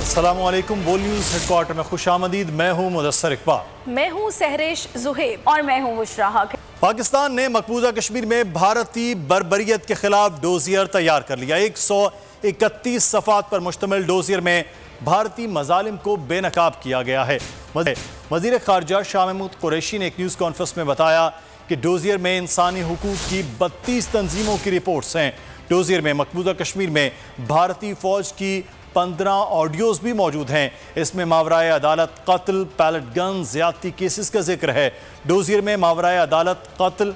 अस्सलामुअलैकुम। बोल news headquarter में खुशामदीद। मैं हूँ मुदस्सर इकबाल। मैं हूँ सहरेश जुहेब और मैं हूँ बुशरा हक। पाकिस्तान ने मकबूजा कश्मीर में भारतीय बर्बरियत के खिलाफ डोजियर तैयार कर लिया। 131 सफ़ात पर मुश्तमिल डोजियर में भारतीय मजालिम को बेनकाब किया गया है। वज़ीर ख़ारजा शाह महमूद कुरैशी ने एक न्यूज़ कॉन्फ्रेंस में बताया कि डोजियर में इंसानी हुकूक की 32 तंजीमों की रिपोर्ट्स हैं। डोजियर में मकबूजा कश्मीर में भारतीय फ़ौज की 15 ऑडियोज़ भी मौजूद हैं। इसमें मावराए अदालत कत्ल, पैलेट गन, ज़्यादती केसेस का जिक्र है। डोजियर में मावराए अदालत कत्ल,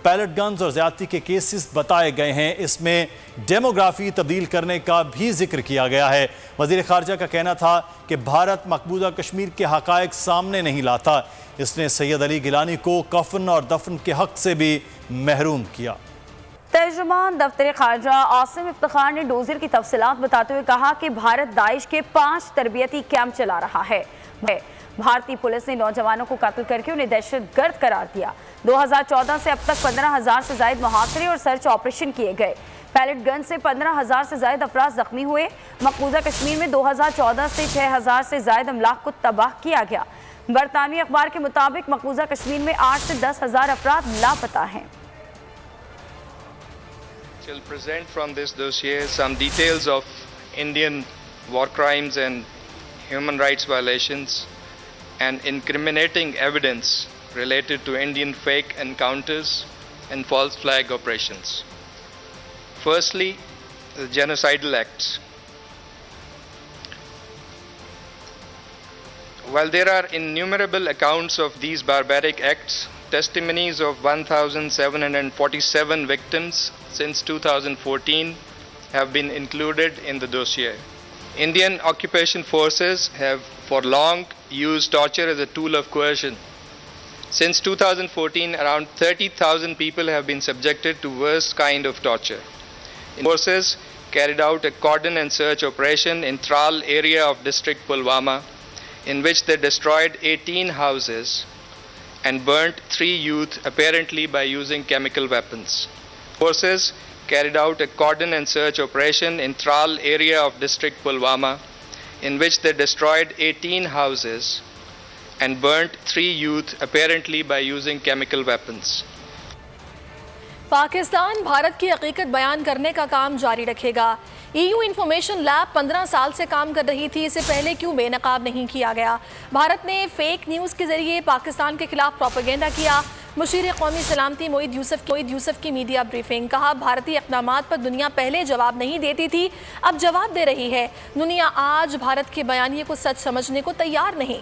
पैलेट गन्स और ज़्यादती के केसेस बताए गए हैं। इसमें डेमोग्राफी तब्दील करने का भी जिक्र किया गया है। वज़ीर ख़ारजा का कहना था कि भारत मकबूजा कश्मीर के हक़ाइक़ सामने नहीं लाता। इसने सैयद अली गिलानी को कफन और दफन के हक़ से भी महरूम किया। तर्जुमान दफ्तर ख़ारजा आसिम इफ्तिखार ने डोजियर की तफसीलात बताते हुए कहा कि भारत दाइश के 5 तरबियती कैंप चला रहा है। भारतीय पुलिस ने नौजवानों को कत्ल करके उन्हें दहशतगर्द करार दिया। 2014 से अब तक 15,000 से ज़ायद मुहासरे और सर्च ऑपरेशन किए गए। पैलेट गन से 15,000 से ज़ायद अफराद जख्मी हुए। मकबूजा कश्मीर में 2014 से 6,000 से ज़ायद अमलाक को तबाह किया गया। बरतानवी अखबार के मुताबिक मकबूजा कश्मीर में 8 से 10,000 अफराद लापता हैं। Shall present from this dossier some details of Indian war crimes and human rights violations and incriminating evidence related to Indian fake encounters and false flag operations. Firstly, the genocidal acts. While there are innumerable accounts of these barbaric acts, testimonies of 1,747 victims since 2014 have been included in the dossier. Indian occupation forces have for long used torture as a tool of coercion. Since 2014, around 30,000 people have been subjected to worst kind of torture. Forces carried out a cordon and search operation in Tral area of district Pulwama, in which they destroyed 18 houses and burnt 3 youth apparently by using chemical weapons. Forces carried out a cordon and search operation in Tral area of district Pulwama, in which they destroyed 18 houses and burnt 3 youth apparently by using chemical weapons. Pakistan Bharat की हकीकत बयान करने का काम जारी रखेगा। EU information lab 15 साल से काम कर रही थी, इससे पहले क्यों बेनकाब नहीं किया गया? भारत ने फेक न्यूज़ के जरिए पाकिस्तान के खिलाफ प्रोपेगेंडा किया। मुशीर कौमी सलामती मोईद यूसुफ की मीडिया ब्रीफिंग। कहा, भारतीय इक़दामात पर दुनिया पहले जवाब नहीं देती थी, अब जवाब दे रही है। दुनिया आज भारत के बयानिए को सच समझने को तैयार नहीं।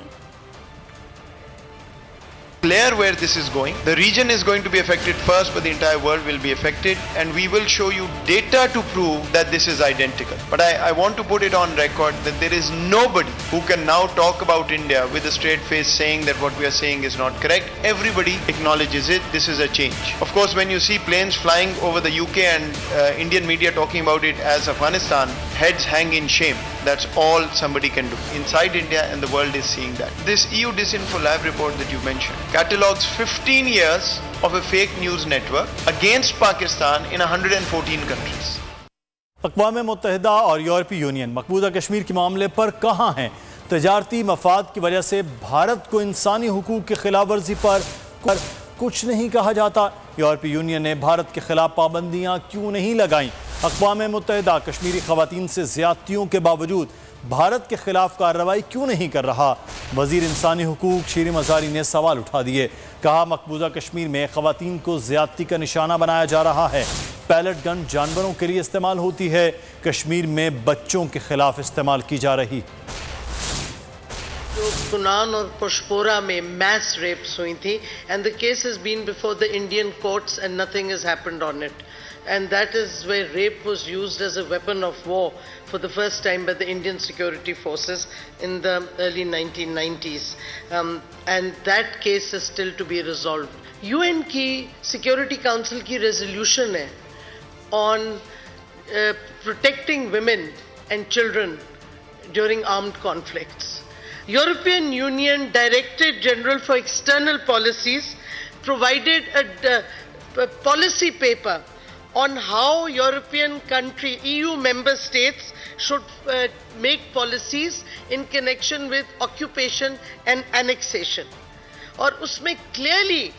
Clear where this is going. The region is going to be affected first, but the entire world will be affected, and we will show you data to prove that this is identical. But I want to put it on record that there is nobody who can now talk about India with a straight face saying that what we are saying is not correct. Everybody acknowledges it. This is a change. Of course, when you see planes flying over the UK and Indian media talking about it as Afghanistan, heads hang in shame. That's all somebody can do. Inside India, and the world is seeing that. This EU Disinfo Lab report that you mentioned catalogs 15 years of a fake news network against Pakistan in 114 countries. अक़वाम मुत्तहिदा और यूरोपीय union मकबूजा Kashmir के मामले पर कहाँ हैं? तजारती मफाद की वजह से भारत को इंसानी हुकूक की खिलाफ वर्जी पर कुछ नहीं कहा जाता। यूरोपीय यूनियन ने भारत के खिलाफ पाबंदियाँ क्यों नहीं लगाईं? अक़वाम मुत्तहिदा कश्मीरी ख़वातीन से ज़्यादतियों के बावजूद भारत के खिलाफ कार्रवाई क्यों नहीं कर रहा? वज़ीर इंसानी हुकूक शीरी मज़ारी ने सवाल उठा दिए। कहा, मकबूजा कश्मीर में ख़वातीन को ज़्यादती का निशाना बनाया जा रहा है। पैलेट गन जानवरों के लिए इस्तेमाल होती है, कश्मीर में बच्चों के खिलाफ इस्तेमाल की जा रही। जो कुनान और पुशपोरा में मैस रेप्स हुई थी, and the case has been before the Indian courts and nothing has happened on it, and that is where rape was used as a weapon of war for the first time by the Indian security forces in the early 1990s, and that case is still to be resolved. UN की Security Council की resolution है on protecting women and children during armed conflicts. European Union Directorate General for External Policies provided a policy paper on how European country, EU member states should make policies in connection with occupation and annexation. और उसमें clearly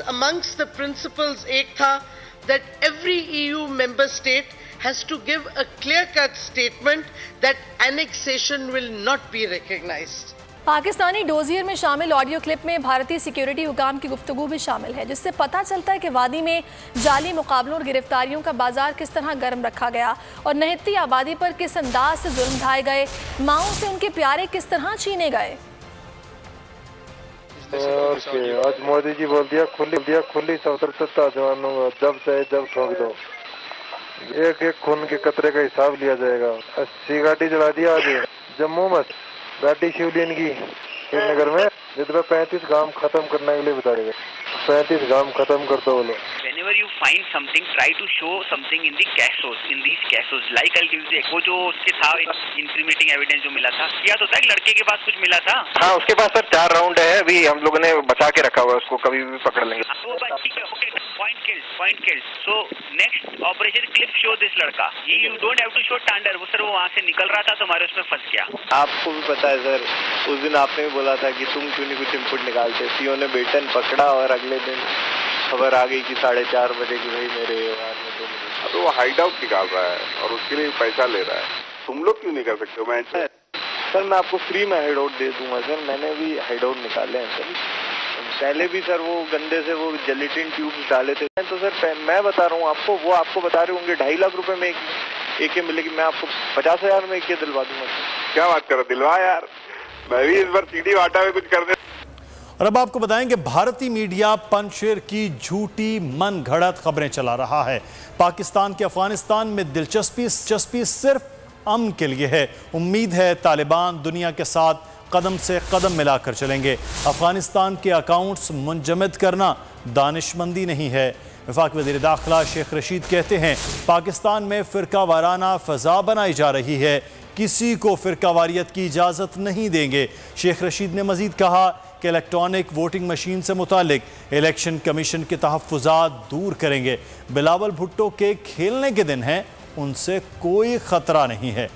amongst the principles एक था that every EU member state has to give a clear-cut statement that annexation will not be recognized. Pakistani dossier में शामिल audio clip में भारतीय security हुकाम की गुफ्तगू भी शामिल है, जिससे पता चलता है कि वादी में जाली मुकाबलों और गिरफ्तारियों का बाजार किस तरह गर्म रखा गया और नहती आबादी पर किस अंदाज से जुल्म ढाए गए, माओं से उनके प्यारे किस तरह छीने गए। आज मोदी जी बोल दिया खुली स्वतंत्रता जवानों को जब चाहे जब ठोक दो, एक एक खून के कतरे का हिसाब लिया जाएगा। 80 गाड़ी जला दिया आज जम्मू में, गाड़ी शिवलियन की श्रीनगर में, जिसमें 35 गांव खत्म करने के लिए बताए गए। 35 गांव खत्म कर दो बोलो। Whenever you find something, try to show something in the casos, in these casos. Like I'll give you वो जो उसके था incriminating evidence जो मिला था, याद होता है कि लड़के के पास कुछ मिला था? हाँ, उसके पास सर 4 राउंड है, अभी हम लोगों ने बचा के रखा हुआ है, उसको कभी भी पकड़ लेंगे। ठीक है, okay, point kills. So next operation clip show this लड़का. You don't have to show Tander. वो सर वो वहाँ से निकल रहा था, तुम्हारे उसमें फंस गया। आपको भी पता है सर, उस दिन आपने भी बोला था कि तुम क्यों नहीं कुछ इनपुट निकालते। सीओ ने बेटन पकड़ा और अगले दिन खबर आ गई कि 4:30 बजे की भाई मेरे व्यवहार में 2 मिनट। अब वो हाइड आउट निकाल रहा है और उसके लिए पैसा ले रहा है, तुम लोग क्यों नहीं कर सकते हो? मैं सर मैं आपको फ्री में हाइड आउट दे दूंगा सर, मैंने भी हाइड आउट निकाले हैं सर। पहले भी सर वो गंदे से वो जेलेटिन ट्यूब्स डाले थे, तो सर मैं बता रहा हूँ आपको, वो आपको बता रहे होंगे 2.5 लाख रुपए में एक मिलेगी, मैं आपको 50,000 में एक दिलवा दूंगा। क्या बात कर रहा, दिलवा यार, मैं भी इस बार सीधी वाटा में कुछ कर दे। और अब आपको बताएंगे भारतीय मीडिया पंजशेर की झूठी मन घड़त खबरें चला रहा है। पाकिस्तान के अफगानिस्तान में दिलचस्पी सिर्फ अमन के लिए है। उम्मीद है तालिबान दुनिया के साथ कदम से कदम मिलाकर चलेंगे। अफगानिस्तान के अकाउंट्स मुंजमद करना दानिशमंदी नहीं है। वफाकी वज़ीर दाखिला शेख रशीद कहते हैं पाकिस्तान में फ़िरका वाराना फ़ज़ा बनाई जा रही है, किसी को फ़िरकावारियत की इजाज़त नहीं देंगे। शेख रशीद ने मज़ीद कहा कि इलेक्ट्रॉनिक वोटिंग मशीन से मुतालिक इलेक्शन कमीशन के तहफ़्फ़ुज़ात दूर करेंगे। बिलावल भुट्टो के खेलने के दिन हैं, उनसे कोई ख़तरा नहीं है।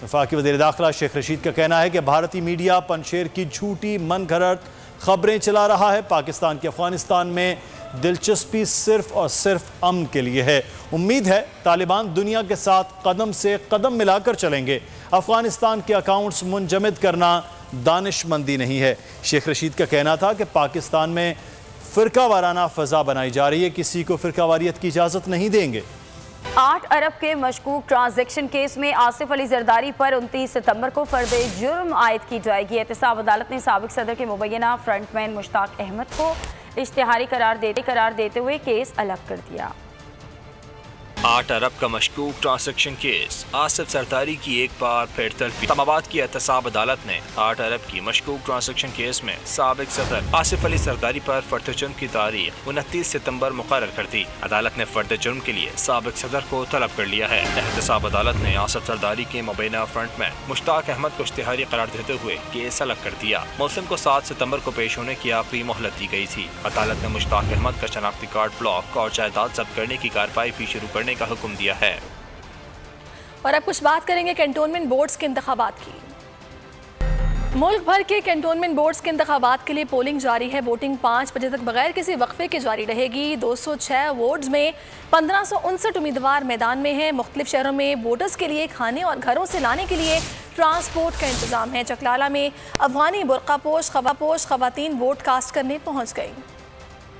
वफाकी वज़ीर दाखिला शेख रशीद का कहना है कि भारतीय मीडिया पंजशेर की झूठी मन घड़त खबरें चला रहा है। पाकिस्तान के अफगानिस्तान में दिलचस्पी सिर्फ और सिर्फ अमन के लिए है। उम्मीद है तालिबान दुनिया के साथ कदम से कदम मिलाकर चलेंगे। अफगानिस्तान के अकाउंट्स मुंजमद करना दानिशमंदी नहीं है। शेख रशीद का कहना था कि पाकिस्तान में फ़िरका वाराना फ़ज़ा बनाई जा रही है, किसी को फ़िरकावारियत की इजाज़त नहीं देंगे। 8 अरब के मशकूक ट्रांजैक्शन केस में आसिफ अली जरदारी पर 29 सितंबर को फर्द जुर्म आयद की जाएगी। एहतसाब अदालत ने साबिक सदर के मुबैना फ्रंटमैन मुश्ताक अहमद को इश्तिहारी करार देते हुए केस अलग कर दिया। 8 अरब का मशकूक ट्रांजैक्शन केस आसिफ जरदारी की एक बार फिर तलफी। इस्लामाबाद की एहतसाब अदालत ने 8 अरब की मशकूक ट्रांजैक्शन केस में साबिक सदर आसिफ अली जरदारी पर फर्द जुर्म की तारीख 29 सितंबर मुकर्रर कर दी। अदालत ने फर्द जुर्म के लिए साबिक सदर को तलब कर लिया है। एहतसाब अदालत ने आसिफ जरदारी के मुबैना फ्रंटमैन मुश्ताक अहमद को इश्तिहारी करार देते हुए केस अलग कर दिया। मुल्ज़िम को 7 सितंबर को पेश होने की आखिरी मोहलत दी गई थी। अदालत ने मुश्ताक अहमद का शनाख्ती कार्ड ब्लॉक और जायदाद जब्त करने की कार्रवाई भी शुरू करने का हुक्म दिया है। और अब कुछ बात करेंगे कैंटोनमेंट बोर्ड्स के इंतखाबात की। मुल्क भर के कैंटोनमेंट बोर्ड्स के इंतखाबात के लिए पोलिंग जारी है। वोटिंग 5 बजे तक बगैर किसी वक्फे के जारी रहेगी। 206 वार्ड्स में 1559 उम्मीदवार मैदान में हैं। मुख्तलिफ शहरों में वोटर्स के लिए खाने और घरों से लाने के लिए ट्रांसपोर्ट का इंतजाम है। चकलाला में अफगानी बुर्कापोश खवातीन वोट कास्ट करने पहुँच गई।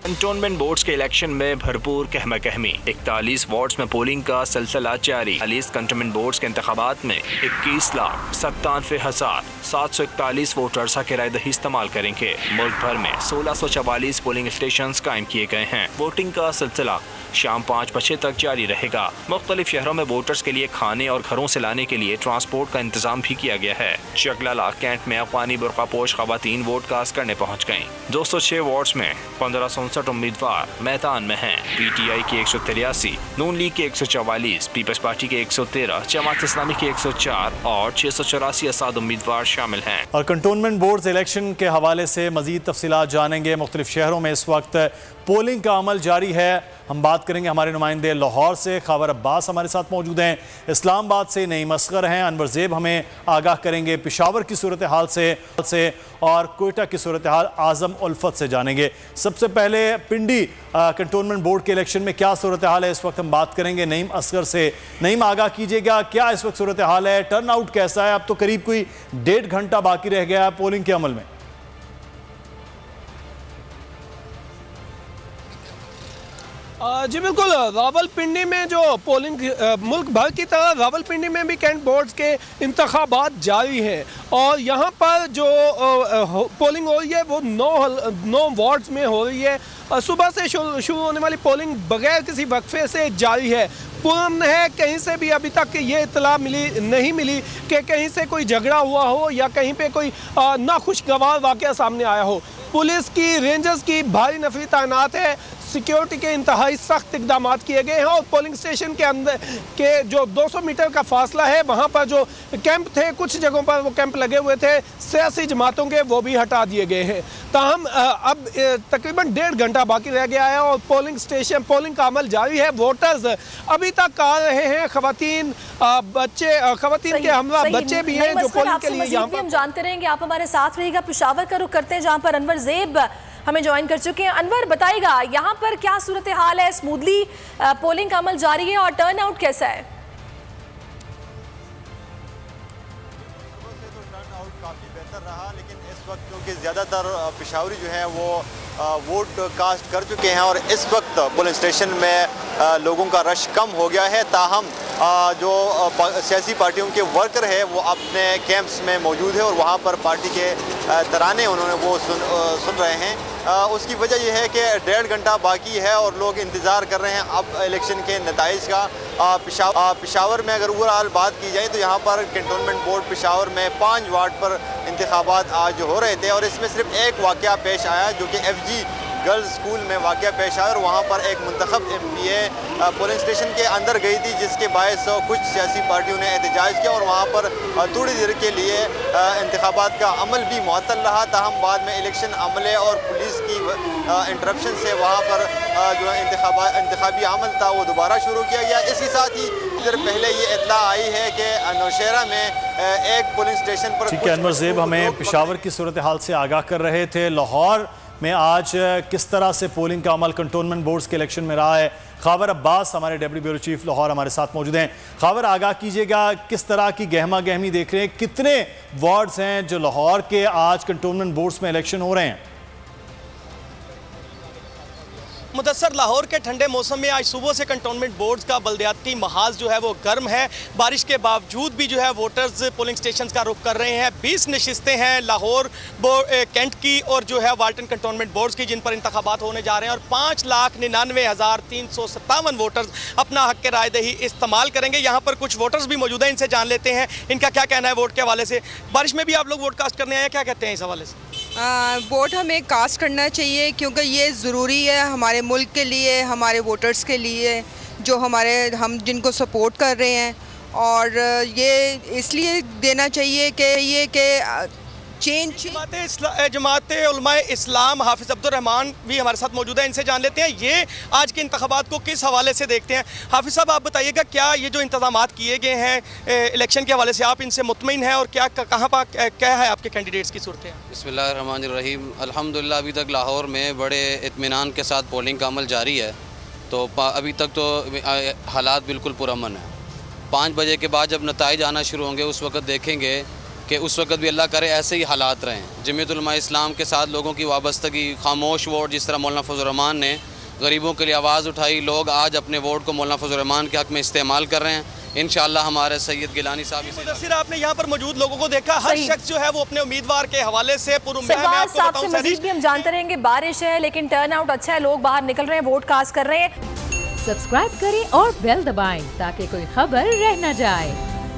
कैंटोनमेंट बोर्ड्स के इलेक्शन में भरपूर कहमा कहमी। 41 वार्ड्स में पोलिंग का सिलसिला जारी। 40 कैंटोनमेंट बोर्ड्स के इंतखाबात में 21,97,741 वोटर्स के रायदही इस्तेमाल करेंगे। मुल्क भर में 1644 पोलिंग स्टेशन कायम किए गए हैं। वोटिंग का सिलसिला शाम 5 बजे तक जारी रहेगा। मुख्तलिफ शहरों में वोटर्स के लिए खाने और घरों से लाने के लिए ट्रांसपोर्ट का इंतजाम भी किया गया है। चकलाला कैंट में अफगानी बुर्कापोश खवातीन वोट कास्ट करने पहुँच गयी। 206 वार्ड्स में 1559 64 उम्मीदवार मैदान में हैं। PTI के 183, नून लीग के 144, पीपल्स पार्टी के 113, जमात इस्लामी के 104 और 684 आजाद उम्मीदवार शामिल हैं। और कंटोनमेंट बोर्ड इलेक्शन के हवाले से मजीद तफसीलात जानेंगे। मुख्तलिफ शहरों में इस वक्त पोलिंग का अमल जारी है। हम बात करेंगे हमारे नुमाइंदे लाहौर से खावर अब्बास हमारे साथ मौजूद हैं, इस्लामाबाद से नईम असगर हैं, अनवर ज़ेब हमें आगाह करेंगे पेशावर की सूरत हाल से और कोयटा की सूरत हाल आज़म उल्फत से जानेंगे। सबसे पहले पिंडी कंटोनमेंट बोर्ड के इलेक्शन में क्या सूरत हाल है इस वक्त हम बात करेंगे नईम असगर से। नईम आगाह कीजिएगा, क्या इस वक्त सूरत हाल है, टर्न आउट कैसा है? अब तो करीब कोई 1.5 घंटा बाकी रह गया है पोलिंग के अमल में। जी बिल्कुल, रावलपिंडी में जो पोलिंग मुल्क भर की तरह रावलपिंडी में भी कैंट बोर्ड्स के इंतखाबात जारी हैं और यहाँ पर जो पोलिंग हो रही है वो 9 वार्ड्स में हो रही है। सुबह से शुरू होने वाली पोलिंग बगैर किसी वक्फे से जारी है। पुरअमन है, कहीं से भी अभी तक ये इत्तला नहीं मिली कि कहीं से कोई झगड़ा हुआ हो या कहीं पे कोई नाखुशगवार वाक़या सामने आया हो। पुलिस की, रेंजर्स की भारी नफरी तैनात है, सिक्योरिटी के इंतहाई सख्त इकदाम किए गए हैं और पोलिंग स्टेशन के अंदर के जो 200 मीटर का फासला है वहाँ पर जो कैंप थे, कुछ जगहों पर वो कैंप लगे हुए थे सियासी जमातों के, वो भी हटा दिए गए हैं। ताहम अब तकरीबन 1.5 घंटा बाकी रह गया है और पोलिंग का अमल जारी है। वोटर्स अभी तक आ रहे हैं, खवातीन के हमला बच्चे भी हैं जो पोलिंग के लिए यहाँ पर। हम जानते रहेंगे, आप हमारे साथ रहिएगा। पेशावर का रुख करते हैं जहाँ पर अनवर ज़ेब हमें ज्वाइन कर चुके हैं। अनवर बताइएगा यहाँ पर क्या सूरत हाल है, स्मूथली पोलिंग का अमल जारी है और टर्न आउट कैसा है? टर्न आउट काफ़ी बेहतर रहा, लेकिन इस वक्त क्योंकि ज़्यादातर पेशावरी जो है वो वोट कास्ट कर चुके हैं और इस वक्त पोलिंग स्टेशन में लोगों का रश कम हो गया है। ताहम जो सियासी पार्टियों के वर्कर है वो अपने कैंप्स में मौजूद है और वहाँ पर पार्टी के तराने उन्होंने वो सुन रहे हैं। उसकी वजह यह है कि 1.5 घंटा बाकी है और लोग इंतज़ार कर रहे हैं अब इलेक्शन के नताइज का। पेशावर में अगर ओवरऑल बात की जाए तो यहाँ पर कंटोनमेंट बोर्ड पेशावर में 5 वार्ड पर इंतखाबात आज हो रहे थे और इसमें सिर्फ एक वाक़या पेश आया जो कि FG गर्ल्स स्कूल में वाक़या पेश आया और वहाँ पर एक मुंतखब MPA पोलिंग स्टेशन के अंदर गई थी, जिसके बायस कुछ सियासी पार्टियों ने एहतजाज किया और वहाँ पर थोड़ी देर के लिए इंतखाबात का अमल भी मुअत्तल रहा। ताहम बाद में इलेक्शन अमले और पुलिस की इंटरप्शन से वहाँ पर जो इंतखाबी अमल था वो दोबारा शुरू किया गया। इसी साथ ही देर पहले ये इत्तला आई है कि नौशहरा में एक पोलिंग स्टेशन पर। ठीक है, अनवर ज़ेब हमें पेशावर की सूरत हाल से आगाह कर रहे थे। लाहौर में आज किस तरह से पोलिंग का अमल कंटोनमेंट बोर्ड्स के इलेक्शन में रहा है? खावर अब्बास हमारे डेप्यूटी ब्यूरो चीफ लाहौर हमारे साथ मौजूद हैं। खावर, आगाह कीजिएगा, किस तरह की गहमा गहमी देख रहे हैं? कितने वार्ड्स हैं जो लाहौर के आज कंटोनमेंट बोर्ड्स में इलेक्शन हो रहे हैं? मुदस्सर लाहौर के ठंडे मौसम में आज सुबह से कंटोनमेंट बोर्ड्स का बल्दियाती महाज जो है वो गर्म है। बारिश के बावजूद भी जो है वोटर्स पोलिंग स्टेशन का रुख कर रहे हैं। 20 नशिस्तें हैं लाहौर कैंट की और जो है वाल्टन कंटोनमेंट बोर्ड्स की, जिन पर इंतखाबात होने जा रहे हैं और 5,99,357 वोटर्स अपना हक राय दही इस्तेमाल करेंगे। यहाँ पर कुछ वोटर्स भी मौजूद हैं, इनसे जान लेते हैं इनका क्या कहना है वोट के हवाले से। बारिश में भी आप लोग वोट कास्ट करने आए, क्या कहते हैं इस हवाले से? वोट हमें कास्ट करना चाहिए क्योंकि ये ज़रूरी है हमारे मुल्क के लिए, हमारे वोटर्स के लिए जो हम जिनको सपोर्ट कर रहे हैं, और ये इसलिए देना चाहिए कि जमात उलमाए इस्लाम हाफिज़ अब्दुल रहमान भी हमारे साथ मौजूद है, इनसे जान लेते हैं ये आज के इंतखाबात को किस हवाले से देखते हैं। हाफिज़ साहब, आप बताइएगा क्या ये जो इंतजामात किए गए हैं इलेक्शन के हवाले से आप इनसे मुतमईन हैं और कहाँ पर क्या है आपके कैंडिडेट्स की सूरत है? बिस्मिल्लाहिर्रहमानिर्रहीम। अल्हम्दुलिल्लाह अभी तक लाहौर में बड़े इत्मीनान के साथ पोलिंग का अमल जारी है, तो अभी तक तो हालात बिल्कुल पुरअमन है। 5 बजे के बाद जब नताइज आना शुरू होंगे उस वक्त देखेंगे कि उस वक्त भी अल्लाह करे ऐसे ही हालात रहें। जमीयत उलमा इस्लाम के साथ लोगों की वाबस्तगी, खामोश वोट, जिस तरह मौलाना फजल रहमान ने गरीबों के लिए आवाज़ उठाई, लोग आज अपने वोट को मौलाना फजल रहमान के हक़ में इस्तेमाल कर रहे हैं। इंशाअल्लाह हमारे सैयद गिलानी साहब मुदस्सिर, आपने यहाँ पर मौजूद लोगों को देखा, हर शख्स जो है वो अपने उम्मीदवार के हवाले से मज़ीद भी हम जानते रहेंगे। बारिश है लेकिन टर्न आउट अच्छा है, लोग बाहर निकल रहे हैं, वोट कास्ट कर रहे हैं। सब्सक्राइब करें और बेल दबाएं ताकि कोई खबर रह न जाए।